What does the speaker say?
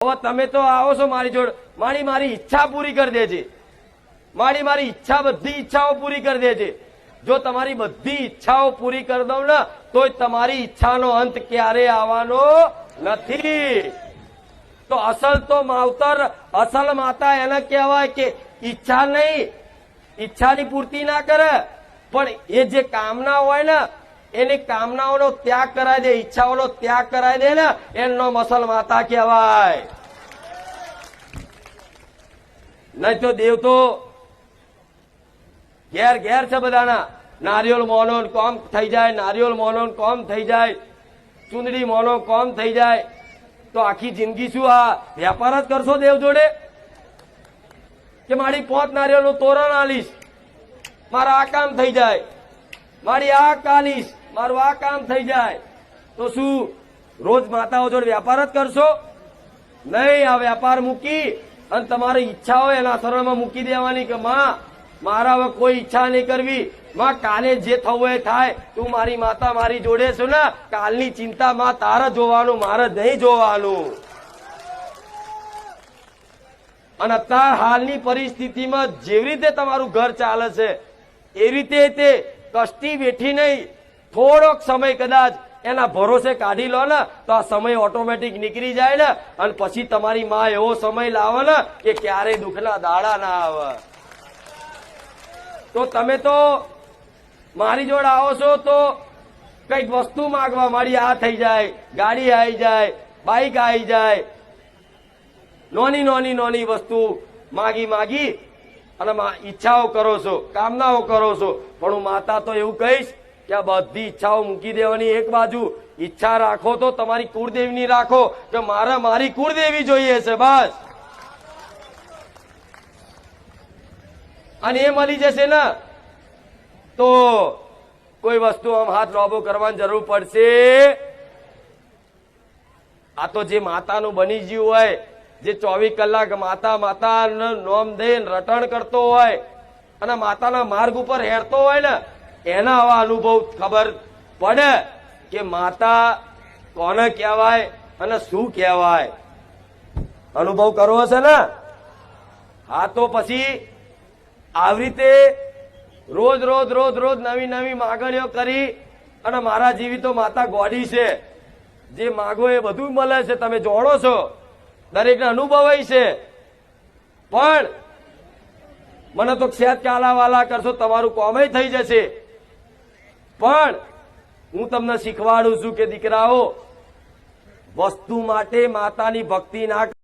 હવે તમે તો આવો છો મારી જોડે, મારી ઈચ્છા પૂરી કરી દે છે, મારી ઈચ્છા, બધી ઈચ્છાઓ પૂરી કરી દે છે. જો તમારી બધી ઈચ્છાઓ પૂરી કરી દઉં ને તોય તમારી ઈચ્છાનો અંત ક્યારે આવવાનો નથી. તો અસલ તો માવતર, અસલ માતા એને કહેવાય કે ઈચ્છા નહીં, ઈચ્છાની પૂર્તિ ના કરે, પણ એ જે કામના હોય ને એની કામનાઓનો ત્યાગ કરાવી દે, ઈચ્છાઓનો ત્યાગ કરાવી દે ને એનો અસલ માતા કહેવાય. નહીં તો દેવ તો ઘેર ઘેર છે બધાના. નારિયેળ મોનો કોમ થઈ જાય, નારિયેળ મોનો કોમ થઈ જાય, ચૂંદડી મોનો કોમ થઈ જાય. તો આખી જિંદગી શું આ વેપાર જ કરશો દેવ જોડે? કે મારી 5 નારિયેળનું તોરણ આલીશ, મારા આ કામ થઈ જાય, મારી આ કાલીશ, મારું આ કામ થઈ જાય. તો શું રોજ માતાઓ જોડે વેપાર જ કરશો? નહીં. આ વેપાર મૂકી અને તમારી ઈચ્છા હોય એના શરણમાં મૂકી દેવાની કે માં મારા હવે કોઈ ઈચ્છા નહીં કરવી, માં કાલે જે થવું એ થાય, તું મારી માતા મારી જોડે છો ને, કાલની ચિંતા માં તારે જોવાનું, મારે નહીં જોવાનું. અને અત્યાર હાલની પરિસ્થિતિમાં જેવી રીતે તમારું ઘર ચાલે છે એવી રીતે તે કષ્ટી બેઠી નહીં, થોડોક સમય કદાચ એના ભરોસે કાઢી લો ને તો આ સમય ઓટોમેટિક નીકળી જાય ને, અને પછી તમારી માં એવો સમય લાવે ને કે ક્યારેય દુઃખના દાડા ના આવે. તો તમે તો મારી જોડે આવો છો તો કઈક વસ્તુ માંગવા, મારી આ થઈ જાય, ગાડી આવી જાય, બાઈક આવી જાય, નાની વસ્તુ માગી અને ઈચ્છાઓ કરો છો, કામનાઓ કરો છો. પણ હું માતા તો એવું કહીશ કે આ બધી ઈચ્છાઓ મૂકી દેવાની એક બાજુ. ઈચ્છા રાખો તો તમારી કુળદેવીની રાખો કે મારે મારી કુળદેવી જોઈએ છે બસ, અને એ મળી જશે ને તો કોઈ વસ્તુ આમ હાથ લોબો કરવાની જરૂર પડશે. આ તો જે માતાનું બની ગયું હોય, જે 24 કલાક માતા નોમ દઈને રટણ કરતો હોય અને માતાના માર્ગ ઉપર હેરતો હોય ને, એના આવા અનુભવ ખબર પડે કે માતા કોને કહેવાય અને શું કહેવાય. અનુભવ કરવો છે ને? હા, તો પછી આવી રીતે રોજ નવી માગણીઓ કરી અને મારા જેવી તો માતા ગોડી છે, જે માગો એ બધું મળે છે, તમે જાણો છો, દરેકને અનુભવ છે. પણ મને તો ક્ષેત કાલાવાલા કરશો તમારું કોમે થઈ જશે. પણ હું તમને શીખવાડું છું કે દીકરાઓ, વસ્તુ માટે માતાની ભક્તિ ના